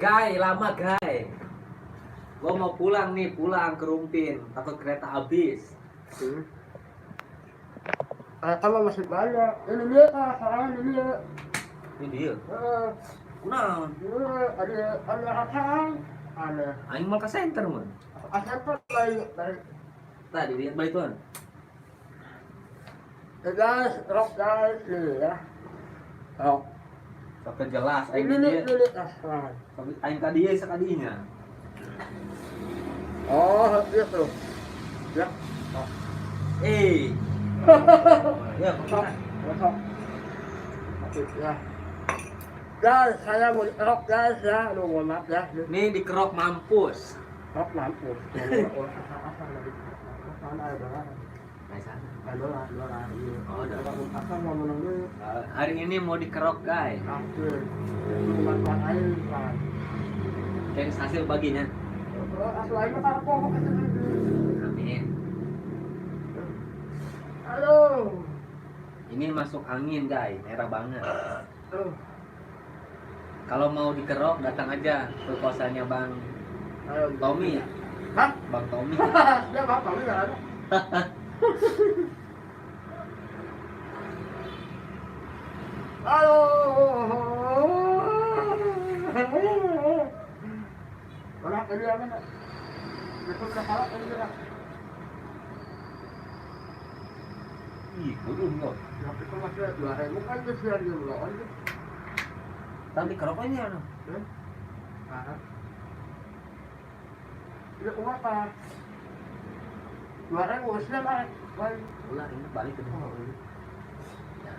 Guy, lama Guy. Gua mau pulang nih, pulang ke Rumpin. Takut kereta habis. Kalau masih banyak, ini dia soalnya ini dia. Ini dia. Nah, Ada apaan? Ada. aing mau ke center man. Asal dari Tadi lihat baik tuan. guys, rock guys, nih ya. Rock. Sampai jelas aing Ini dia. asal. Aing tadi ya sekadinya. Oh, gitu. Ya. Ya, Rock. Rock. Ya. Guys, saya mau rock guys ya. Aduh, mohon maaf ya. Nih dikerok mampus. Rock mampus. Asal lagi. Mana ada? Kayak sana. Ada lah. Oh, ada. Asal mau menunggu. Hari ini mau dikerok guys. Hasil. Itu bantuan air kan. Yang hasil baginya. Asal air mah apa? Amin. Halo. Ini masuk angin guys, merah banget. Kalau mau dikerok datang aja ke kosannya Bang Tommy ya. Hah? Bang Tommy. Dia Bang Tommy nggak ada. Halo. Mana tadi apa nak? Betul dah salah tadi dah. Ih, belum kok. Ya itu masih 2.000 kan kesian dia belum. Tapi keroknya ano? Ah. Dia apa? 2.000 usah lah. Ulah ini balik ke rumah. Ya.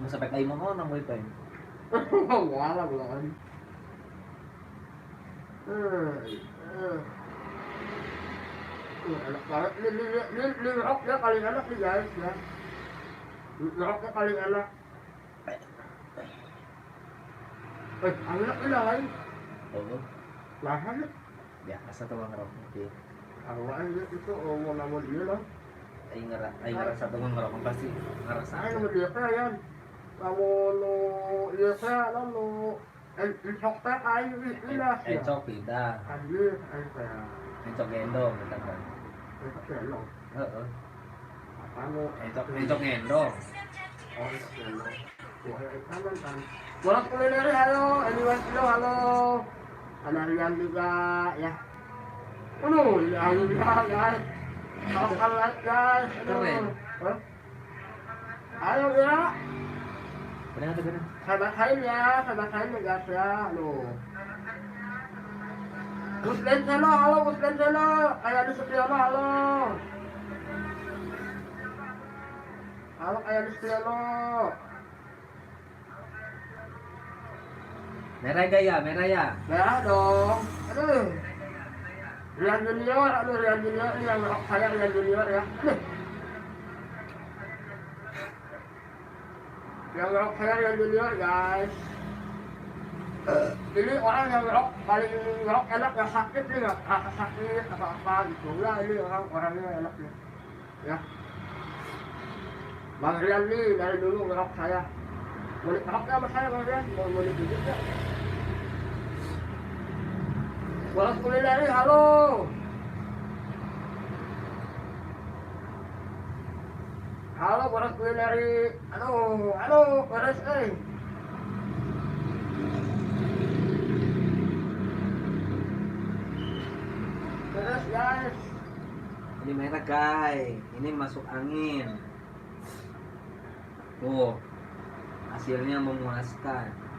Mau sampai kayak mau nang boy pen. Wala belum. Enak banget. Ini rock ya paling enak nih guys ya. Rocknya paling enak. Enak ini lain. Oh, Lahan nih. biasa tuh ngerok. Oke. Awalnya itu mau nama dia lah. Aing ngerasa tuh ngerok pasti ngerasa. Saya nama dia kan ya. Kamu lo dia saya lalu encok teh air ini lah. Encok pindah. Anjir, saya. Encok gendong kan. Encok gendong. Heeh. Kamu Encok gendong. oh gendong. Wah, kanan kan. Bolak kuliner halo, anyone halo. Ada Rian juga ya. Aduh, Rian juga guys. Kalau guys, Keren. Ayo ya. Benar tuh benar. Sahabat saya guys ya. Aduh. Muslim channel, halo Muslim channel. Kayak di Setiano, halo. Halo kayak di Setiano. Merah ya, merah ya. Merah dong. Aduh. Rian Junior ini yang saya Rian Junior ya. Yang rock saya Rian Junior guys. Ini orang yang paling rock enak yang sakit nih nggak rasa sakit atau apa gitu ya, ini orangnya enak nih ya. Bang Rian nih dari dulu ngerok saya. Mau rocknya sama saya Bang Rian, mau ditunjuk ya. Bolos kulineri, halo. Halo bolos kulineri. Halo, beres Beres guys. Ini merah guys. Ini masuk angin. Tuh. Hasilnya memuaskan.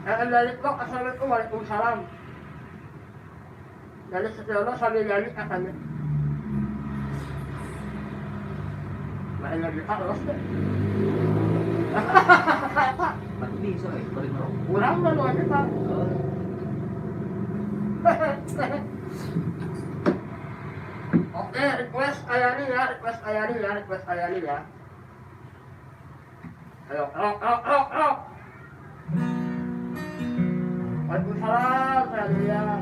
Dari blog assalamualaikum waalaikumsalam. Dari Setiono sambil nyanyi katanya. Main lagi los deh. Tapi bisa boleh ngerok. Kurang lah doanya pak. Oke, request Ayani ya. Ayo, rock. Waalaikumsalam, saya lihat.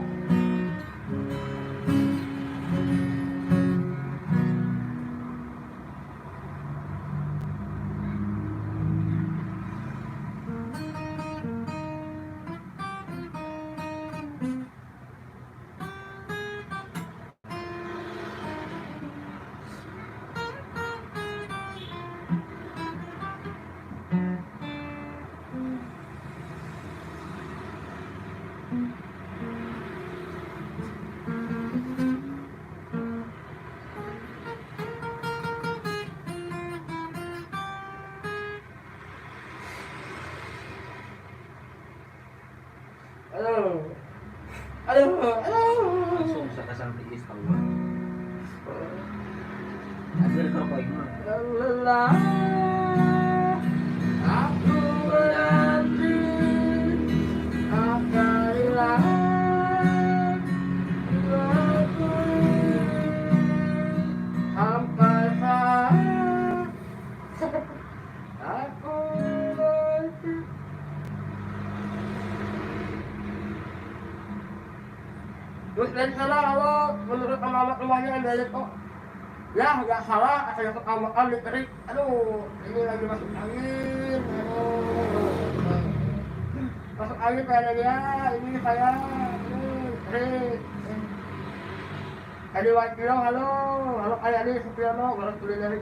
Aduh. Aduh, aduh. Langsung sa kasang tiis tahu. Hasil kerokok mah. Lelah aku menanti apabila aku sampai saat aku nanti. Terus dari sana kalau menurut alamat rumahnya yang dari kok ya nggak salah saya ketamaan diterik, aduh ini lagi masuk angin, aduh masuk angin kayaknya ini saya terik. Tadi wakil halo kayak ini Supriyono baru tulis dari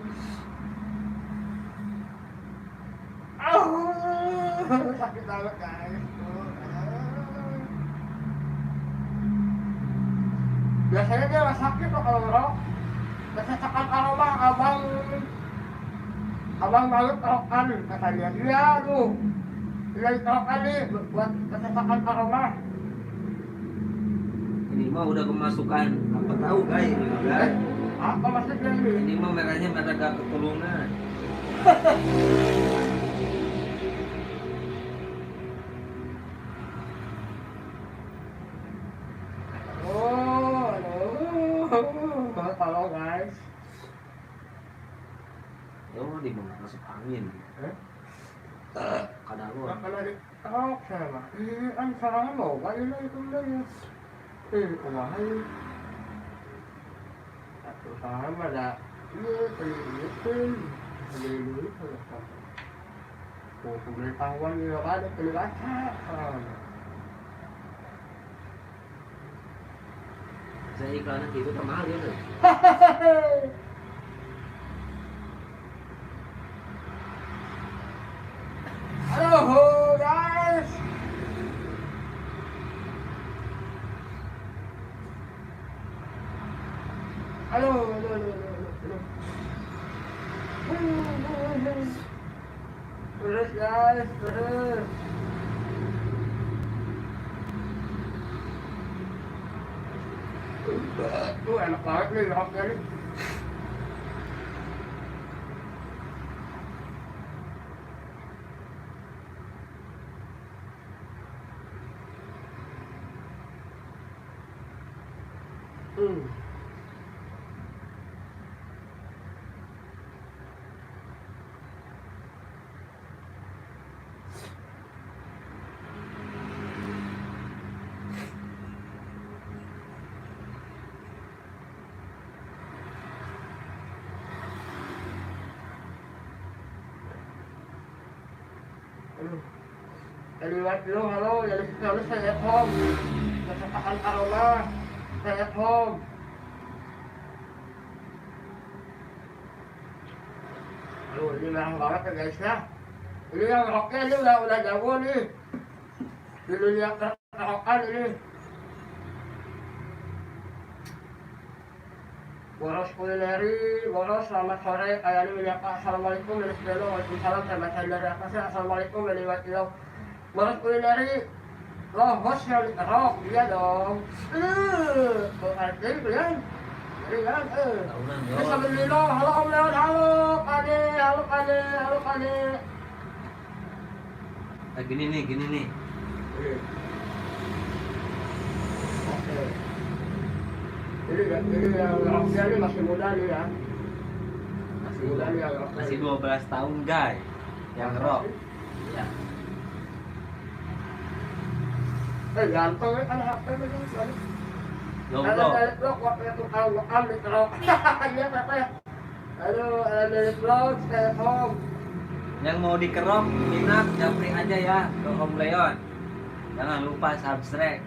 sakit banget guys. Biasanya dia nggak sakit kok kalau ngerok. Kesesakan aroma abang banget kerokan katanya. Iya tuh, dia kerokan nih buat kesesakan aroma. Ini mah udah kemasukan apa tahu guys ini mah guys. Apa maksudnya ini? Ini mah merahnya merah gak keturunan. Kalau guys, Oh di mana masuk angin. Kadang lu. kalau di kerok sama ini kan sarang lo, kayak itu dia. Kemarin satu sama ada ini beli oh pemberitahuan juga ada beli baca. Saya iklannya gitu tak mahal ya tuh. Halo guys. Halo. Terus guys, terus. Tuh enak banget nih roknya nih. Dari lo, halo, dari sekali saya at home. Kesesakan aroma, saya at home. Aduh, ini merah banget ya guys ya. Ini yang roknya ini udah jago nih. Dulu lihat rokan ini. Boros kulineri, boros selamat sore. Kayak ini menyapa assalamualaikum dari Sepelo. Waalaikumsalam saya baca dari atasnya. Assalamualaikum dari Wakil. Boros kulineri, loh bos yang rok dia dong. Berarti kalian, kalian. Tahunan Bisa yo. beli lo, halo Om Leon, halo Kade, halo Kade, halo Kade. Gini nih. Oke. Ini yang roknya ini masih muda nih ya. Masih 12 tahun guys. Yang rock. Ya. Ganteng kan HP begitu. Goblok. Ada blog waktu itu kalau ambil kerok. Iya apa ya? Aduh, ada blog stay home. Yang mau dikerok, minat japri aja ya ke Om Leon. Jangan lupa subscribe.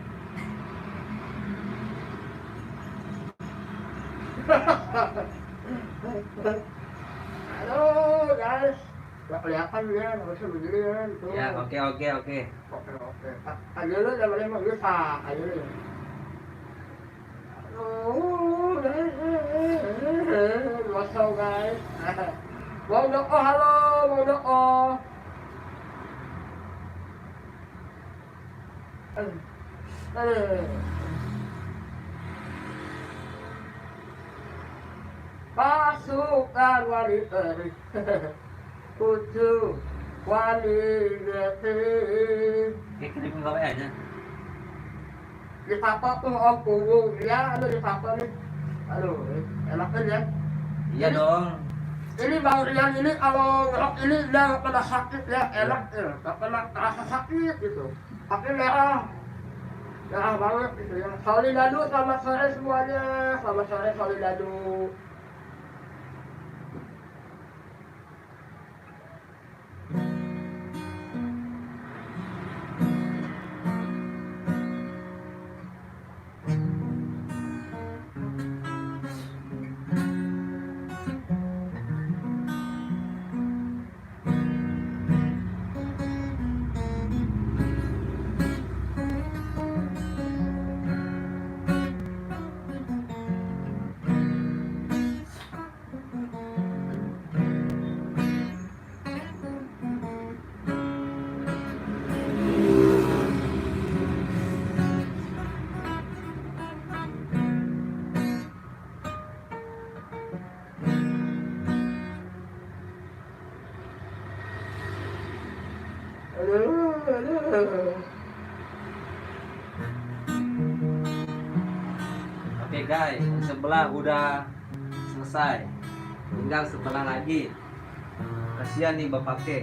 Halo guys. Gak kelihatan ya, harusnya begini kan. Tuh. Ya, oke. Oke. Ayo lu jangan emang bisa, ayo lu. What's up guys? Bang Doko, halo Bang Doko. Pasukan wanita Kucu wanita Oke, kirim ke WA nya. di papa tuh om punggung ya, aduh di papa nih, aduh enak kan ya. Iya dong. Ini Bang Rian ini kalau ngerok ini dia nggak pernah sakit ya, enak ya, nggak pernah terasa sakit gitu. Tapi merah banget gitu ya. Solidadu selamat sore semuanya, selamat sore Solidadu. Oke guys, sebelah udah selesai. Tinggal sebelah lagi. Kasihan nih Bapak Ke.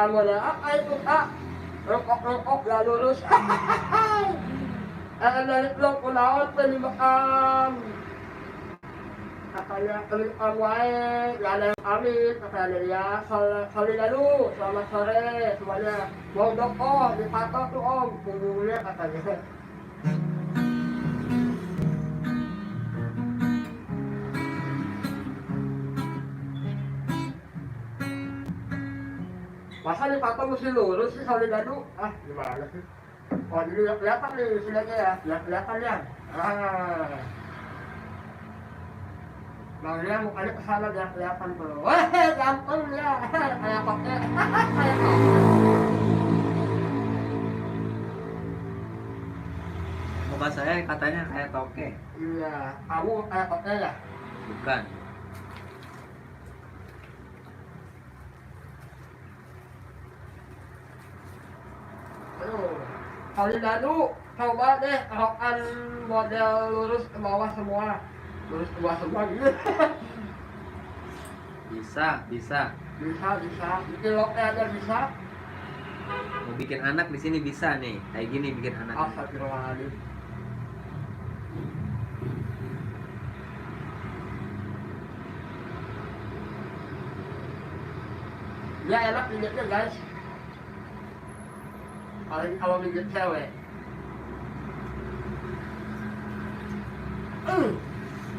Kamu na itu kak, rokok gak lurus. Nalit lang ko naon panimakam. Katanya panimakam wae, gak ada yang amit, katanya ya. Solidadu, selamat sore semuanya. Bang Doko, dipatok tuh om, punggungnya katanya. Masa dipatok mesti lurus sih Solidadu? Ah, gimana sih? Oh, jadi kelihatan nih silanya ya, kelihatan ya. Bang Ria mukanya kesana biar kelihatan tuh. Wah, ganteng ya, kayak pakai, kayak Muka saya katanya kayak toke. iya, kamu kayak pakai ya. Bukan. Solidadu, coba deh rokan model lurus ke bawah semua. Lurus ke bawah semua gitu. Bisa. Bisa. Bikin loknya aja bisa. Mau bikin anak di sini bisa nih. Kayak gini bikin anak. Astagfirullahaladzim. Ya enak pijitnya guys. Apalagi kalau pijit cewek.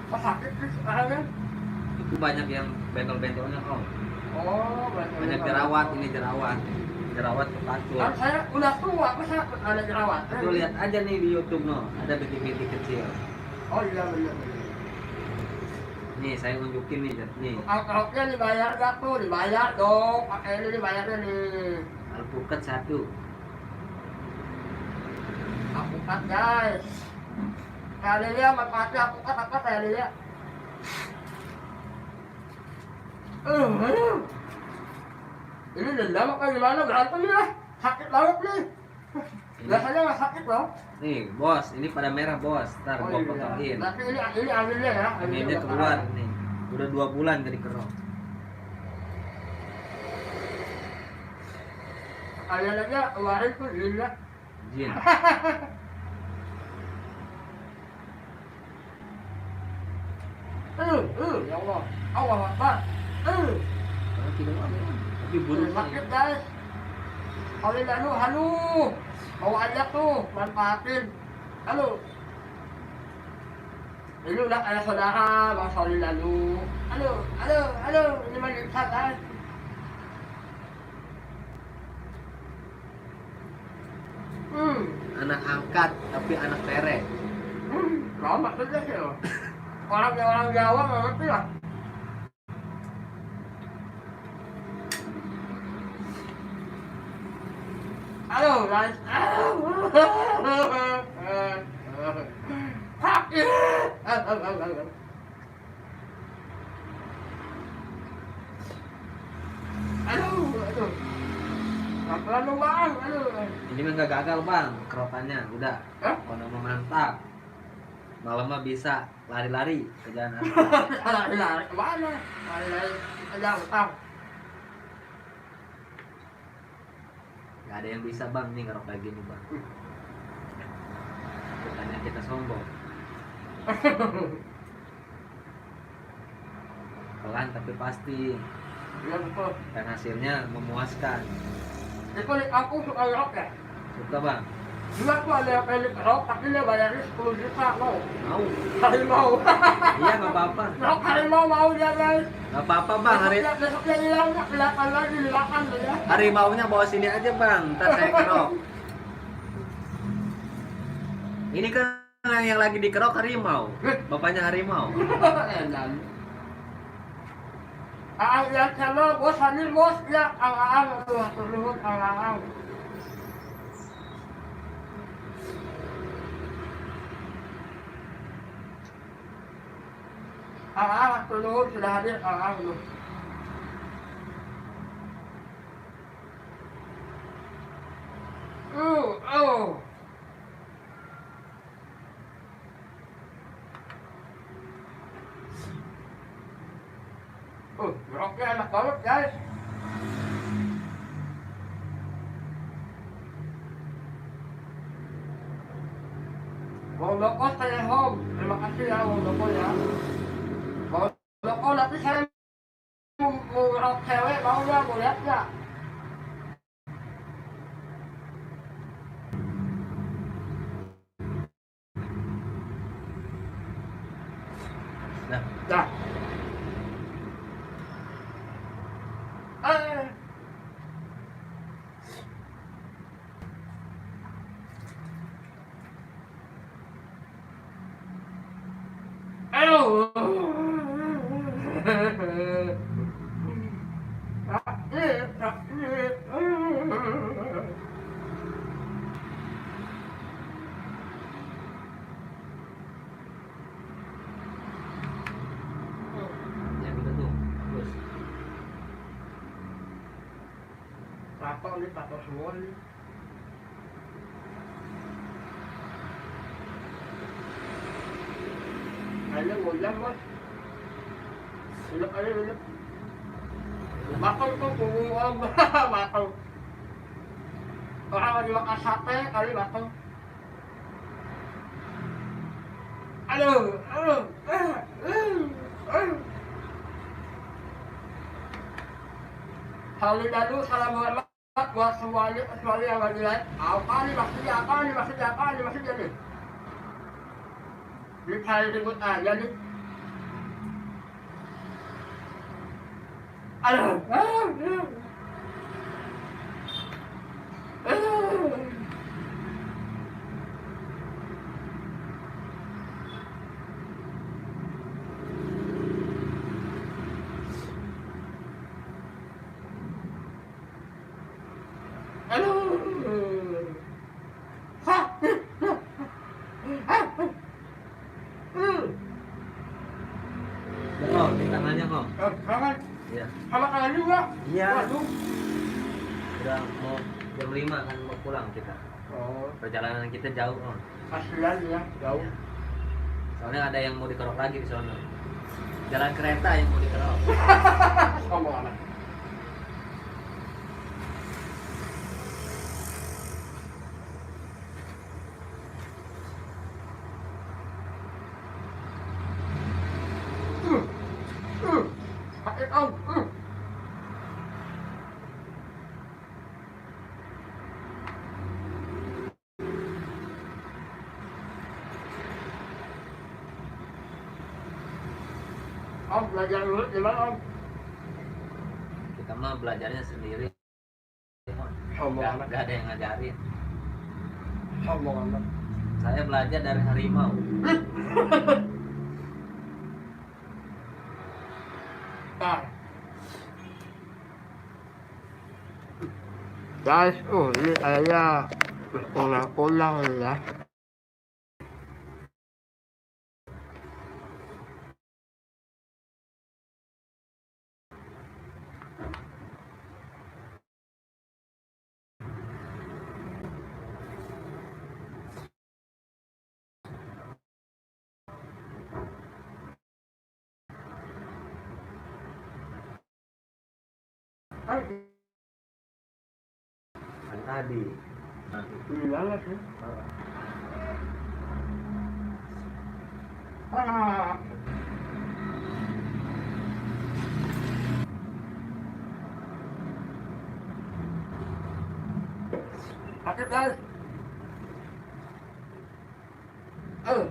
Kok sakit sih sekarang kan? Itu banyak yang bentol-bentolnya om. Oh, Banyak jerawat, ini jerawat. Jerawat ke kasur. Kan saya udah tua, masa ada jerawat? Tuh lihat aja nih di YouTube no, ada bintik-bintik kecil. Oh iya bener. Nih saya unjukin nih, nih. Alpukatnya dibayar gak tuh? Dibayar dong, pakai ini dibayarnya nih. Alpukat 1. Alpukat guys. Saya lihat manfaatnya alpukat apa saya lihat. Ini dendam apa gimana? Berantem ya? Sakit banget nih. Biasanya nggak sakit loh. Nih bos, ini pada merah bos. Ntar gua iya. potongin. Tapi ini anginnya ya. Anginnya keluar nih. Udah 2 bulan gak dikerok. Kalian aja kemarin tuh gila. Jin. Ya Allah. Allah Akbar. Karena tidak apa ya. Tapi buruk Sakit guys. Kali lalu, halo. Mau aja tuh, manfaatin. Halo. Ini udah kayak saudara, bang Soli lalu. Halo. Ini mah lihat guys. Anak angkat tapi anak tere. Lama saja sih loh. Orang Jawa nggak ngerti lah. Halo guys. Sakit. Aduh. Pelan dong bang. Ini mah gak gagal bang, kerokannya udah. Hah? Kalau mau mantap, malam mah bisa lari-lari ke jalan. Lari kemana? Lari aja utang. Gak ada yang bisa bang nih kerok kayak gini bang. Bukannya kita sombong. Pelan tapi pasti. Iya betul. Dan hasilnya memuaskan. Itu aku suka rok ya. Suka bang? Juga tuh ada yang pengen rok tapi dia bayarnya 10 juta mau. Mau? Harimau. Iya gak apa-apa. Rok harimau mau dia guys. Gak apa-apa bang. Besoknya hilang nggak kelihatan lagi hilangan ya. Harimaunya bawa sini aja bang, ntar saya kerok. Ini kan yang lagi dikerok harimau, bapaknya harimau. Enak. Lihat sama bos Hanil bos ya ang-ang tuh turun ang-ang. Ang-ang turun sudah hadir ang-ang tuh. Oh. Roknya enak banget guys. Mau loko saya home. Terima kasih ya mau loko ya. Mau loko nanti saya mau rok cewek mau nggak mau lihat nggak? Dah. Ya gitu tuh, terus. Tato semua nih. Kayaknya ngoyak mas. Ilap aja ilap. Bakal tuh kumuang bakal. Orang lagi makan sate kali bakal. Aduh. Kali lalu salam hormat buat semuanya kecuali yang lagi live. Apa nih maksudnya nih? Dicari ribut aja nih. Aduh. Oh, di tangannya kok. Kangen. Iya. Sama kangen juga. Iya. Waduh. Udah mau jam 5 kan mau pulang kita. Oh, Perjalanan kita jauh kok. kasihan ya, jauh. Soalnya ada yang mau dikerok lagi di sana. Jalan kereta yang mau dikerok. Ngomong amat. Sakit om. Om belajar dulu gimana om? Kita mah belajarnya sendiri. Sombong amat. Gak ada yang ngajarin. Sombong amat. Saya belajar dari harimau. Nah. Guys, ini kayaknya ulang-ulang ya. Kan tadi. Ini banget sih. Ah. Sakit guys. Aduh.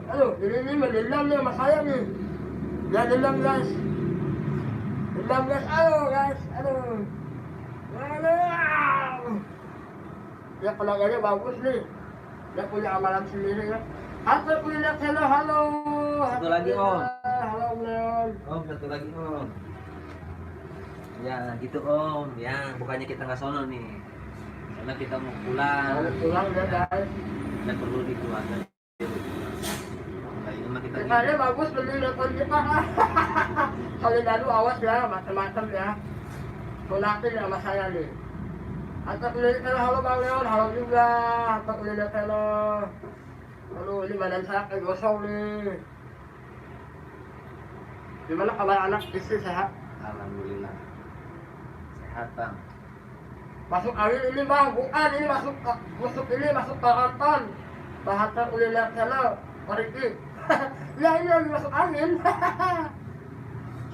Aduh, ini menendam nih sama saya nih. Ya dendam guys. Dendam guys, aduh. Ya pelaganya bagus nih. Dia punya amalan sendiri ya. Alhamdulillah, halo. Satu lagi, Om. Halo, Om. Om, satu lagi Om. Ya gitu Om. Ya bukannya kita nggak sono nih. Karena kita mau pulang. Mau pulang ya guys. Dan perlu dikeluarkan. Nah, ini mah kita Sekali bagus beli telepon kita. Kali lalu awas ya, macam-macam ya. Tunakin sama saya nih. Atau kulilit halo Bang Leon, halo juga. Atau kulilit Aduh, ini badan saya kayak gosong nih. Gimana kabar anak istri sehat? Alhamdulillah. Sehat Bang. Masuk angin ini Bang, bukan ini masuk ke kanton. Bahasa kulilit Pariki. Ya ini lagi masuk angin.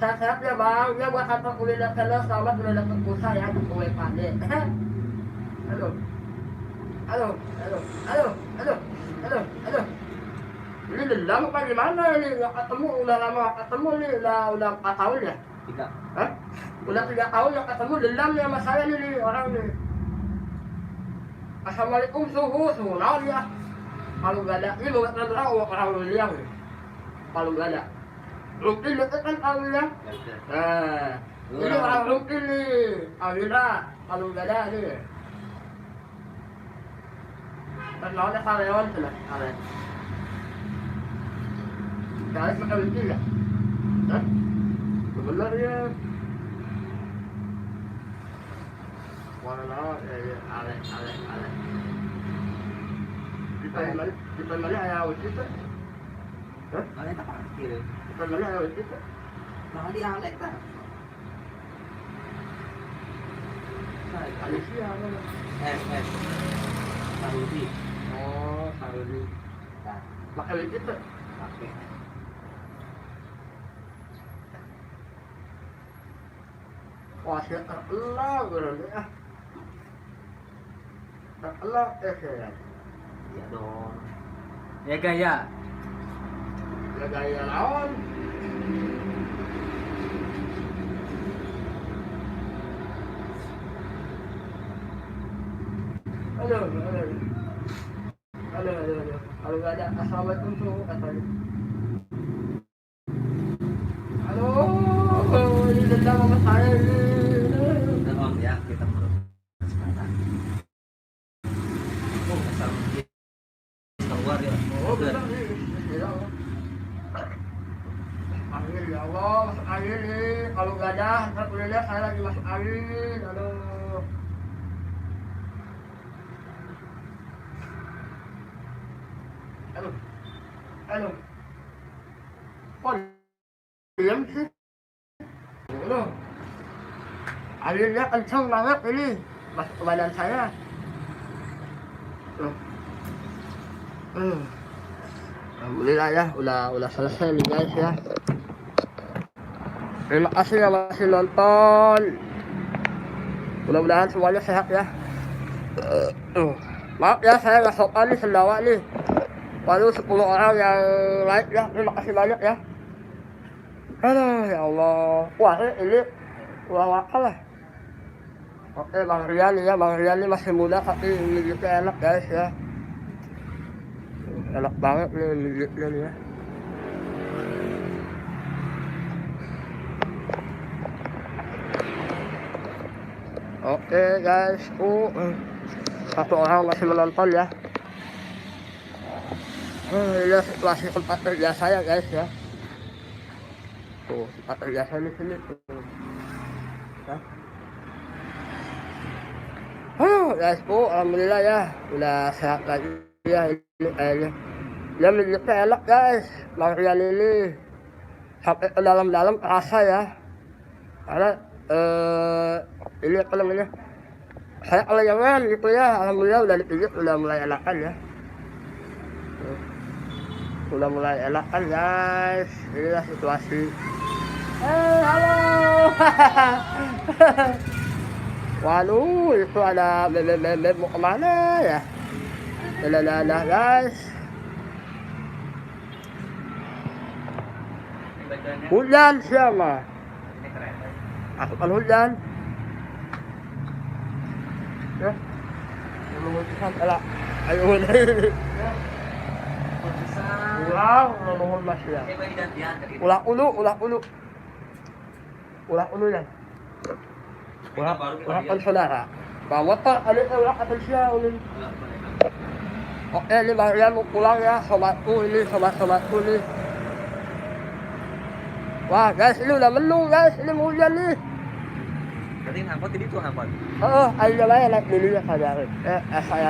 Sehat-sehat ya Bang, ya buat kantor kulilit selamat kulilit terpusat ya, kue pade. Halo. Ini dendam apa gimana ini? Nggak ketemu, udah lama nggak ketemu nih, udah 4 tahun ya? 3. Hah? Udah 3 tahun nggak ketemu, dendam nih sama saya nih orang nih. Assalamualaikum suhu naon ya? Kalau nggak ada, ini nggak tahu orang lu liang nih. Kalau nggak ada, mungkin deket kan kalau liang. Nah, ini orang mungkin nih, Alira. Kalau nggak ada nih. Dan lawannya karyawan sudah, karyawan. Guys, makan lucu ya? Hah? Bener ya? Walau, ya, alek. Di mana ada lucu tuh? Hah? Mana tak parkir? Di mana ada lucu tuh? Nah di Alek tak. Alicia mana? Sarudi. Oh, Sarudi. Nah, Makan lucu tuh? pakai. Wah, saya terkelah berarti ah. Terkelah saya. Iya dong. Ya gaya. Ya gaya lawan. Halo. Kalau nggak ada assalamualaikum tuh katanya. Halo, ini dendam sama saya ini. Udah Om ya, kita menurut sekarang. Oh, asal keluar ya. Oh, Udah. benar nih. kalau nggak ada, alhamdulillah saya lagi masuk angin. Aduh. Aduh. Aduh. Kok diam sih? Aduh. Anginnya kencang banget ini. Masuk ke badan saya. Alhamdulillah ya, udah selesai nih guys ya. Terima kasih yang masih nonton. Mudah-mudahan semuanya sehat ya. Maaf ya, saya nggak sopan nih, sendawa nih. Baru 10 orang yang like ya, terima kasih banyak ya. Aduh, ya Allah. Wah, ini udah makan lah. Oke, Bang Rian ya, Bang Rian ini masih muda tapi gigitnya enak guys ya. Enak banget nih gigitnya nih ya. Oke guys, satu orang masih menonton ya. Ini situasi tempat kerja saya guys ya. Tuh, tempat kerja saya di sini tuh. Ya. Guys, alhamdulillah ya, udah sehat lagi ya ini kayaknya. Ya miliknya enak guys, Marian ini sampai ke dalam-dalam terasa ya. Karena ini apa namanya? Saya kelayangan gitu ya, alhamdulillah udah dipijit, udah mulai enakan ya. Udah mulai enakan guys, inilah situasi. Halo. Waduh, itu ada bebek mau kemana ya? Dadah guys. Hujan siapa? Aku kan hujan. Ya. Menuhun ala. Ayo ini. Ulang, menuhun mas ya. Ulang ulu ya. Ulang saudara. Bawa tak ada ulang atas siya ulun. Oke, ini Marian mau pulang ya, sobatku ini, sobat-sobatku nih. Wah guys, ini udah mendung guys, ini mau hujan nih. Berarti angkot ini tuh angkot. Ayo lah naik dulu ya saya. Saya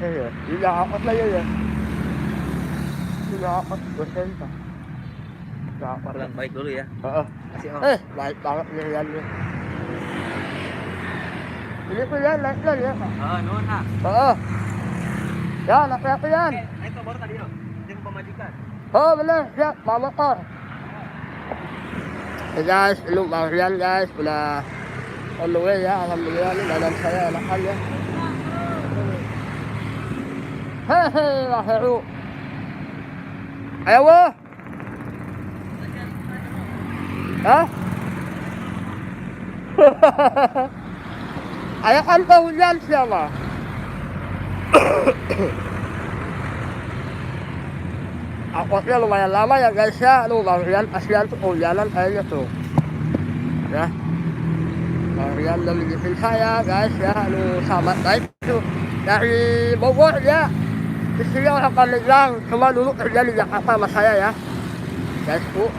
ya. Ini angkot lah ya. Ini angkot bosan tak. Pulang baik dulu ya. Kasih om. Baik banget nih Rian nih. Ini tuh ya, naik lah ya. Nuhun ha. Ya, naik Rian. Naik ke baru tadi loh. Dia mau pemajikan. Bener, siap, bawa motor. Hey guys, ini Bang Rian guys, udah on the way ya, alhamdulillah nih badan saya enakan ya. Hehe, lah Heru. Ayo wah. Hah? Ayo kan hujan siapa? Angkotnya lumayan lama ya guys ya. Lu Bang Rian kasihan tuh kehujanan kayaknya tuh. Ya. Bang Rian udah mijitin saya guys ya. Lu sahabat baik tuh. Dari Bogor ya. Istrinya orang Pandeglang. Cuma dulu kerja di Jakarta sama saya ya. Guys tuh.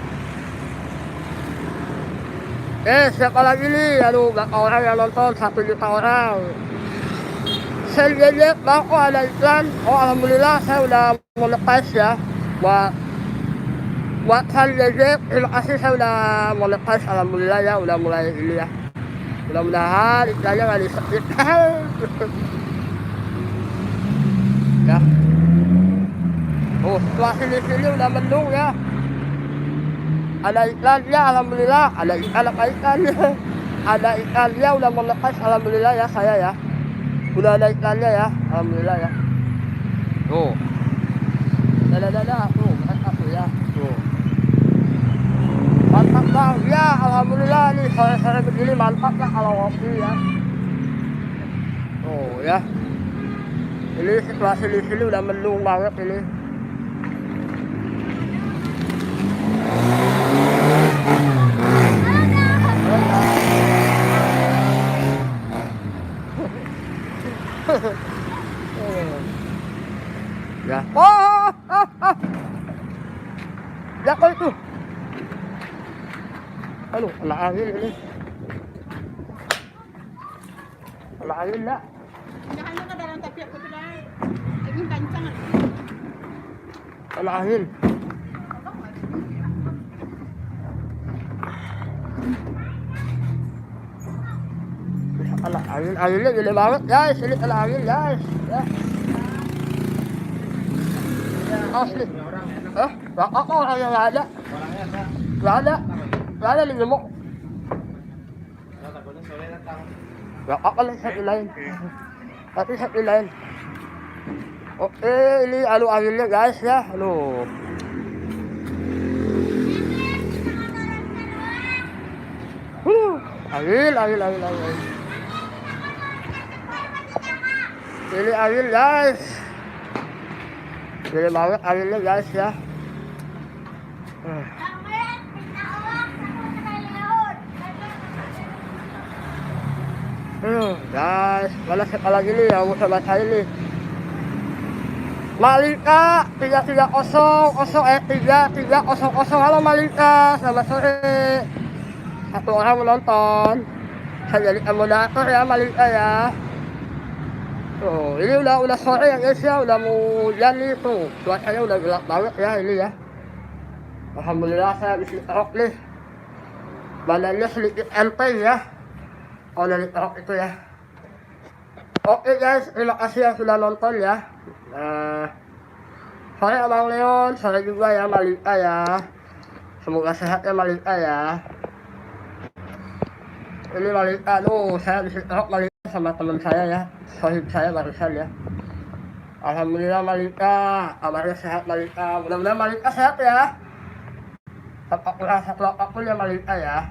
Siapa lagi nih? Aduh, berapa orang yang nonton? 1 juta orang. Saya lihat bang, ada iklan. Alhamdulillah saya udah monetize ya. Buat saya terima kasih, saya udah monetize. Alhamdulillah ya, udah mulai ini ya. Mudah-mudahan iklannya nggak disebut. Ya. Setelah sini udah mendung ya. Ada iklannya, alhamdulillah. Ada iklannya. Ada iklannya, udah monetize, alhamdulillah ya saya ya. Udah ada iklannya ya, alhamdulillah ya. Tuh. Dadah, tuh, mantap tuh ya. Tuh. Mantap bang, ya alhamdulillah nih sore-sore begini mantap lah kalau ngopi ya. Tuh ya. Ini situasi di sini udah mendung banget ini. Ya. Ya kok itu. kena angin ini. Kena angin enggak? Jangan lupa dalam tapi aku sudah ingin kencang. Kena angin. Kena angin, anginnya gede banget guys, ini kena angin guys. Ya. Asli. Apa orangnya nggak ada? Orangnya ada. Nggak ada di gemuk. Takutnya sore datang. Nggak apa lah satu lain. Tapi satu lain. Oke, ini anu anginnya guys ya. Aduh. Angin. Ini angin guys. Gede banget anginnya guys ya. Guys, mana siapa lagi nih yang sama saya nih? Malika 3300 halo Malika, selamat sore. Satu orang menonton. Saya jadi moderator ya Malika ya. Tuh, ini udah sore ya guys ya, udah mau hujan nih tuh. Cuacanya udah gelap banget ya ini ya. Alhamdulillah saya habis dikerok nih. Badannya sedikit enteng ya. Oh dari kerok itu ya. Oke guys, terima kasih yang sudah nonton ya. Saya Abang Leon, saya juga ya Malika ya. Semoga sehat ya Malika ya. Ini Malika, saya habis dikerok Malika sama teman saya ya. Sohib saya barusan ya. Alhamdulillah Malika, kabarnya sehat Malika. Mudah-mudahan Malika sehat ya. Satu apapun ya Malika ya.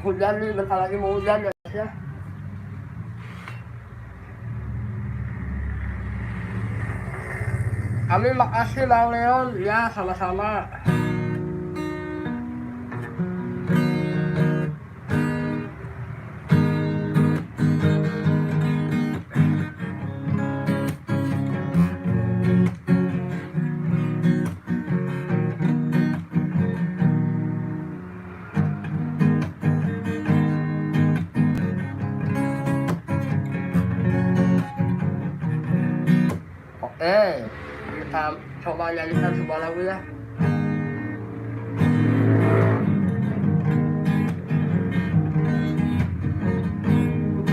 Hujan nih, bentar lagi mau hujan ya guys ya. Amin, makasih Bang Leon. Ya, sama-sama. Kita coba nyanyikan sebuah lagu ya.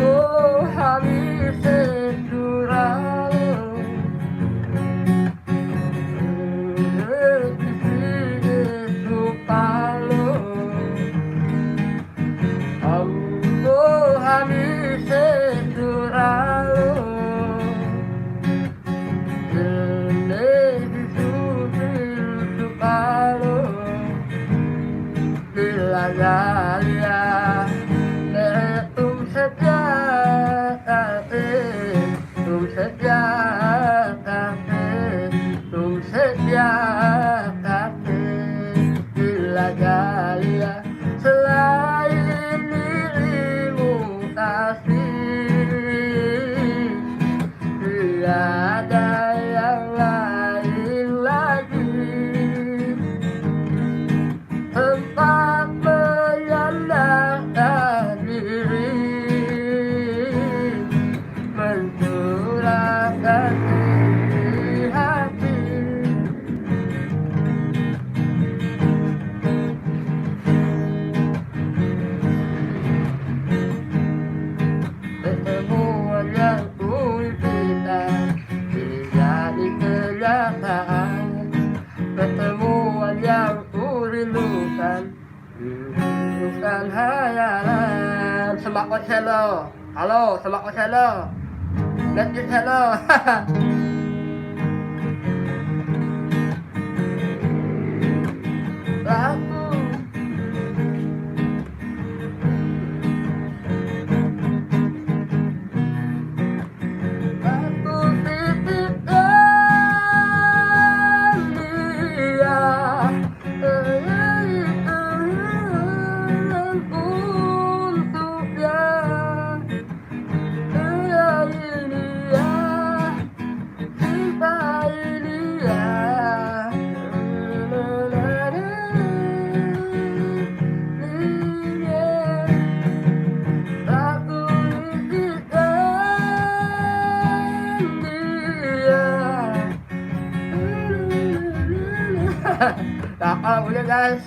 Oh, habis curang selain dirimu kasih, tiada yang lain lagi tempat menyandarkan diri, mencurahkan isi hati. Pertemuan yang kuimpikan jadi kenyataan. Pertemuan yang kurindukan bukan hayalan. Sembako Cello, halo Sembako Cello, Netflix Cello. Aku titipkan dia untuk dia, ini dia dulu guys.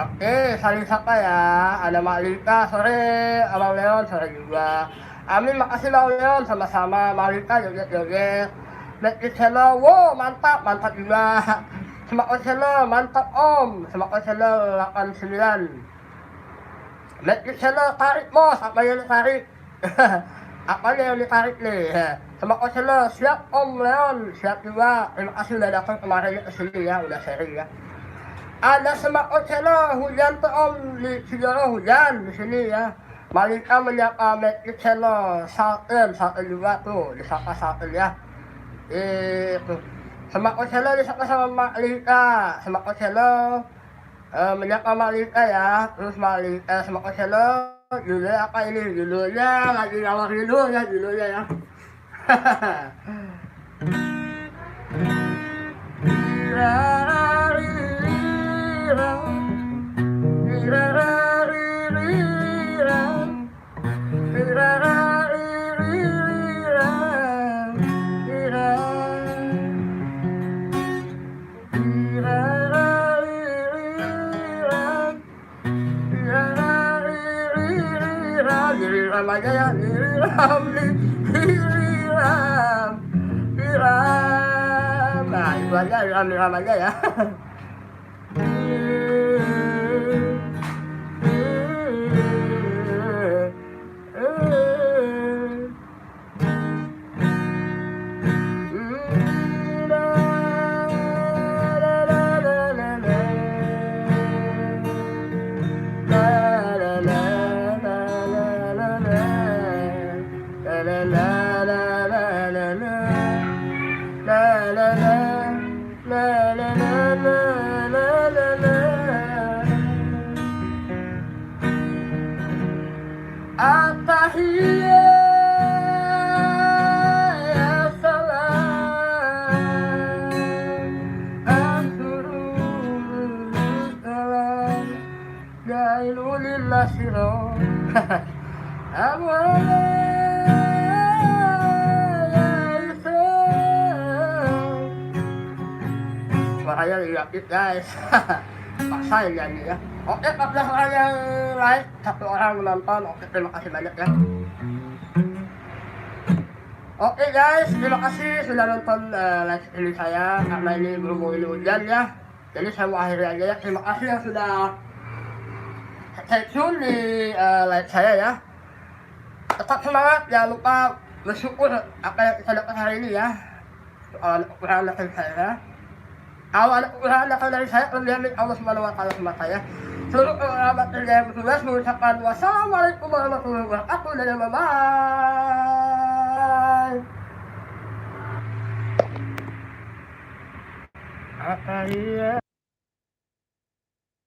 Oke, saling sapa ya. Ada Mak Lika, sore. Abang Leon, sore juga. Amin, makasih Bang Leon, sama-sama. Mak Lika, joget-joget. Netflix channel, wow, mantap, mantap juga. Semak channel, mantap Om. Semak channel 89. Netflix channel, tarik bos, apa yang ditarik? Apa yang ditarik nih? Semak channel, siap Om Leon, siap juga. Terima kasih udah datang kemarin ke sini ya, udah sharing ya. Ada semak channel, hujan tuh Om, di Sigoro hujan di sini ya. Malika menyapa Netflix channel, Salten juga tuh, disapa Salten ya. Itu semak channel disapa sama Malika, semak channel menyapa Malika ya. Terus Malika semak channel, judulnya apa ini? Judulnya lagi ngalor judul ya, judulnya ya. Diriram aja ya, diriram. Nah itu aja, diriram aja ya. Makanya lihat guys. Paksa ya ini ya. Oke, 14 orang yang like, 1 orang menonton. Oke, terima kasih banyak ya. Oke guys, terima kasih sudah nonton live ini saya. Karena ini berhubung ini hujan ya, jadi saya mau akhiri aja ya. Terima kasih yang sudah stay tune di live saya ya. Tetap semangat, jangan lupa bersyukur apa yang kita dapat hari ini ya. Soal kekurangan dari saya. Kalau ada kekurangan dari saya, kemudian Allah Subhanahu wa Ta'ala sama saya. Seluruh kerabat kerja yang bertugas mengucapkan wassalamualaikum warahmatullahi wabarakatuh dan bye. Apa iya?